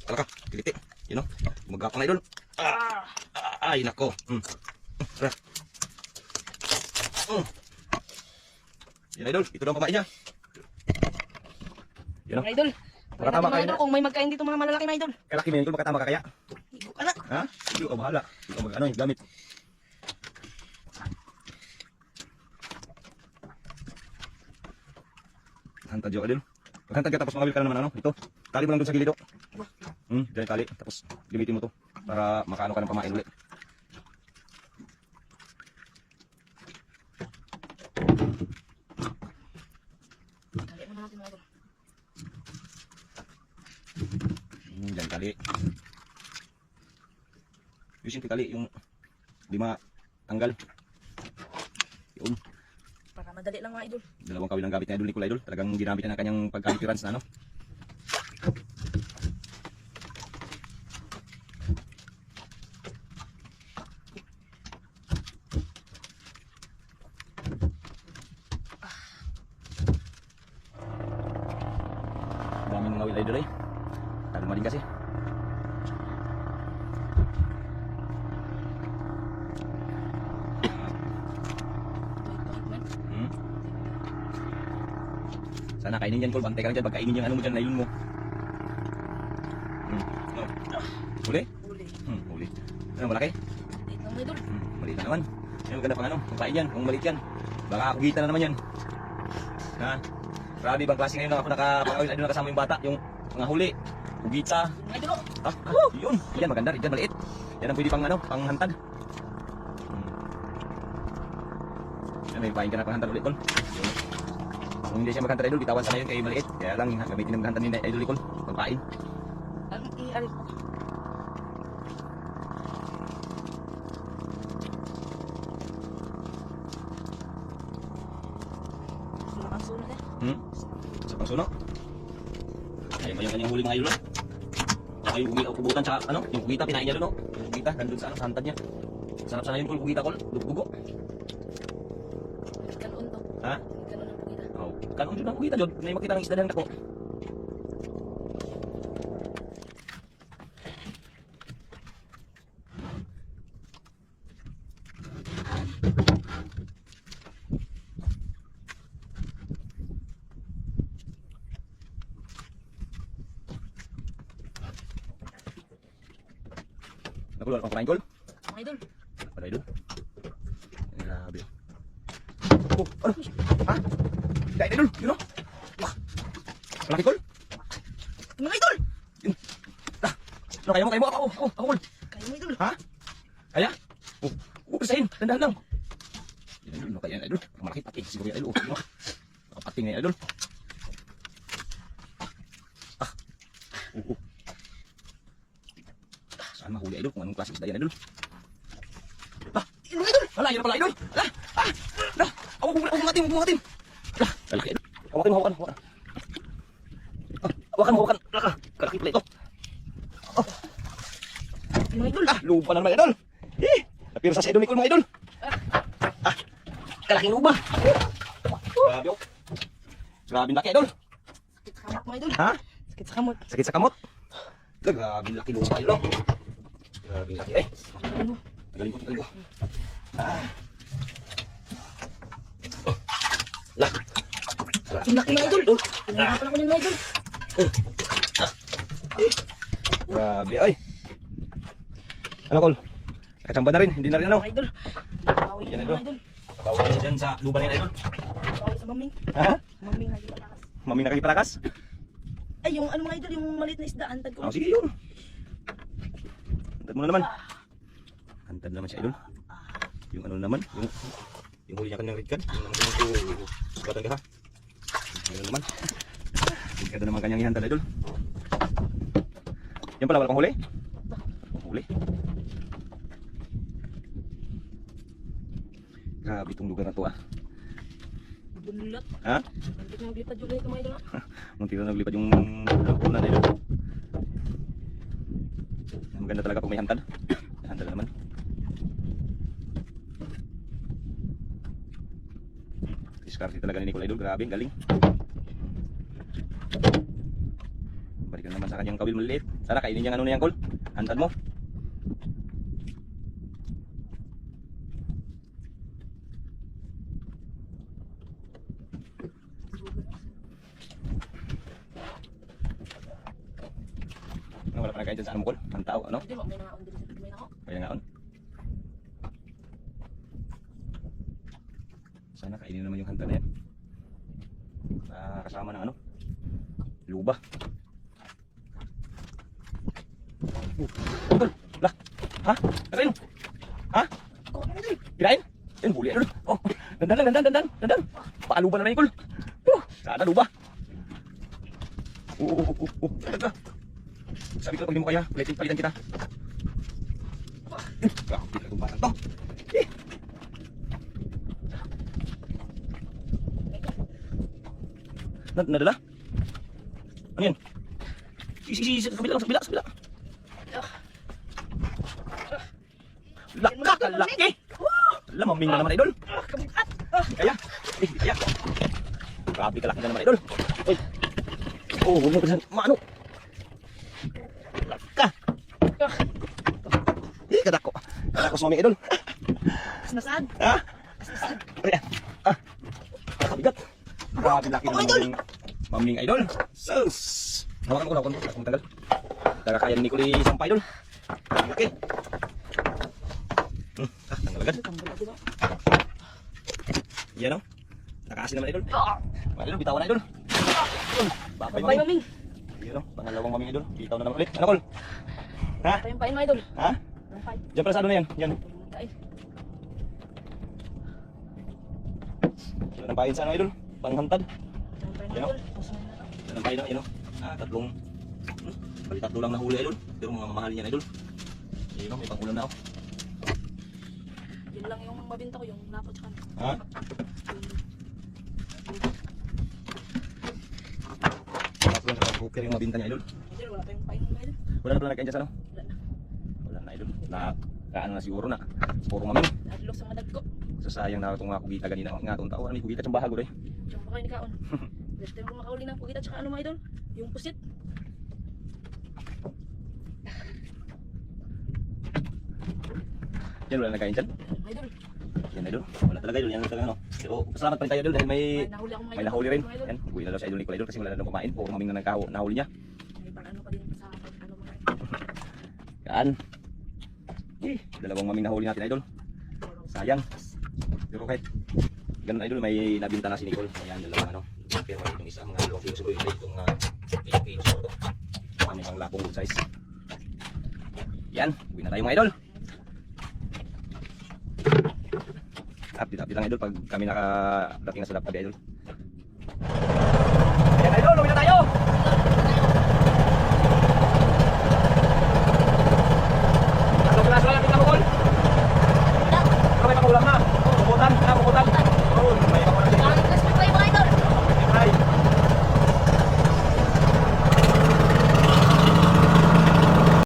Kalaka, kiliti. Yun o. Gumagapang na idol. Ay, nako. Tara. Yan idol, ito daw ang pamain niya. Yan o. Mga idol. Makatama kayo na. Kung may magkain dito mga malalaki mga idol. Kalaki mo idol, makatama ka kaya? Higo ka na. Ha? Hindi ka bahala. Hindi ka mag-ano yung gamit. Hantad yung idol. Paghantad ka tapos makawil ka na naman ano. Ito. Tali mo lang doon sa gilid o. Diyan yung tali. Tapos gamitin mo to para makaano ka ng pamain ulit. Kali mo na natin mga idol. Diyan tali. Yung simple tali. Yung lima tanggal. Yun. Para madali lang mga idol. Dalawang kawil ang gamit ni Idol Nicole idol. Talagang ginamit niya na kanyang pagka-appearance na ano. Daming mga kawil idol ay. Tagal din kasi. Sana kainin dyan, Col. Bantay ka lang dyan. Pagkainin yung ano mo dyan, nylon mo. Huli? Huli. Huli. Ano, malaki? Dito mga idol. Maliit na naman. Ayun, maganda pang ano. Kung kain yan, kung maliit yan. Baka kugitan na naman yan. Ha? Grabe, ibang klase ngayon lang ako nakapangawin. Ano nakasama yung bata, yung mga huli. Kugita. Mga idol. Ha? Yun. Yan, maganda. Yan, maliit. Yan ang pwede pang ano, pang hantad. Yan, may pahin ka na pang hantad ulit, Col. Yun. Kung hindi siya maghantad idol, bitawan sana yun kay maliit. Kaya lang, gamitin ng maghantad ni Idol Nicole. Pagpain. Anong i-alis mo? Sunak ang sunod eh. Sa pangsuno. Ayun ba yung kanyang huli mga idol? Tsaka yung kubutan, tsaka ano, yung kugita, pinain niya doon, no? Yung kugita, nandun sa ano, sa hantad niya. Sarap sana yun, Col, kugita, Col. Dugo. Kanuon to. Ha? Kanuon ang pagkita. Oh, kanon dyan ang kugita, Jod. May makita ng isda ng dako. Nakulol kang kumain, Col? Mga idol. Para idol. Grabe. Oh, ano? Ha? Dahil idol, yun o. Malaki, Col? Mga idol! Ano, kaya mo? Ako, Col. Kayo mga idol. Ha? Kaya? Oh, pisahin. Dandahan lang. Yan, idol. Ano kaya yan, idol? Malaki pati. Siguro yan, idol. Oh, nakapating na yan, idol. Saan mahuli, idol? Kung anong klase isda yan, idol? Yun, idol! Hala, yun pala, idol! Hala! Huwag natin! Kalaki, idol. Hawakan. Hawakan. Kalaki pala ito. Mga idol. Lupa na naman, idol. Napirsa sa Idol Nicole, mga idol. Kalaking lupa. Grabe, oh. Grabe laki, idol. Sakit sa kamot mga idol. Ha? Sakit sa kamot. Sakit sa kamot. Grabe laki lupa, idol. Grabe laki, eh. Tagalin ko. Lah. Ang laki mga idol. Hinahapan ako din mga idol. Grabe, ay. Ano, Col? Kachamba na rin, hindi na rin ano. Mga idol. Bawi Yan, yan idol. mga idol. Bawa na dyan sa lupa na yun, idol. Bawi sa maming. Ha? Maming nagipatakas. Mami nakakipalakas? Ay, yung ano mga idol, yung maliit na isda, antad ko. Sige, yun. Hantad mo na naman. Hantad naman siya, idol. Yung ano naman, yung huli niya kanyang red card. Yung naman yung sugatan ka, ha? Yung naman. Red card naman kanyang ihantad, idol. Yan pala, wala kang huli? Huli. Grabe itong lugar na to, ah. Bunlat. Ha? Hindi ko maglipad yung mga idol. Nung tira naglipad yung punan na idol. Maganda talaga pag may hantad. Hantad naman. Diskarte talaga ni Nicole, idol. Grabe, ang galing. Balikan naman sa kanyang kawil maliit. Sana kainin niyang ano na yan, Col. Hantad mo. Ano, wala pa na kain dyan sa ano mo, Col? Hantao, ano? Hindi mo, may nangaon dito sa may nako. Kaya nga on. Sana kainin naman yung hanta na yan. Kasama ng ano? Luba. Tol! Lah! Ha? Kakain mo? Ha? Kirain? Yan, buli. Ano? Oh, dandan lang, dandan. Paaluba na na yung Col. Sana luba. Talaga. Sabi ko pag di mo kaya, palitan kita. Grabe na itong batang to. Nadala? Ano yan? Sa kabila. Kalaki! Alam, maming na naman, idol. Kabukat! Kaya. Grabe kalaki na naman, idol. Uy. Oh, huwag mo kasi maano. Laka. Kadako. Kadako sa maming, idol. Nasad. Ha? Kaya. Kabigat. Grabe laki ng maming idol. Sus. Hawakan ko na kung matagal. Kaya ni Nicole sampay, idol. Laki. Tanggal agad. Yan o. Nakaasin naman, idol. Mga idol, bitawan na, idol. Babay, Bye, maming. maming. Yan o, pangalawang maming, idol. Bitaw na naman ulit. Ano, Col? Ha? Payin mo, idol. Ha? Payin. Diyan pala sa ano na yan. Yan. Kain. Yan ang pahin sa ano, idol. Panghantad. Payin Yan mo, o. idol. Yan ang pahin na, yan o. Tatlong. Bali tatlo lang nahuli, idol. Pero mga mamahalin yan, idol. Yan o, may pangulam na ako. Yun lang yung mabinta ko, yung napot tsaka. Ha? Tatlo lang sa cooker yung mabinta niya, idol. Idol, wala pa yung payin mo, idol. Wala na pala nagkain dyan sa ano? Wala na. Wala na, idol. Kaano na siguro na. Puro maming. Nadlok sa madag ko. Sayang na itong mga kugita ganina. Nga itong tao. May kugita siyang bahago doy. Diyan pa kayo ni Kaon. Next time ko makauli ng pugita tsaka ano, mga idol? Yung pusit. Yan, wala nagkain dyan. Idol. Yan, idol. Wala talaga, idol. Yan talaga, ano. Pero pasalamat pa rin tayo, idol. Dahil may May nahuli ako, mga may idol. nahuli rin. Mga idol. Yan, buwi na daw sa idol Nicole, idol. Kasi wala na daw kumain. Puro maming na nahuli niya. May ano pa din sa ano, mga idol. Yan. Dalawang maming nahuli natin, idol. Sayang. Pero kahit ganun, idol, may nabinta na si Nicole. Ayan, dalawang ano. Pero itong isa, mga 2 kilos. Itong 8 kilos ito. Kami pang lapong good size. Yan, buwi na tayo, mga idol. Update lang, idol, pag kami nakadating na sa laptop, idol.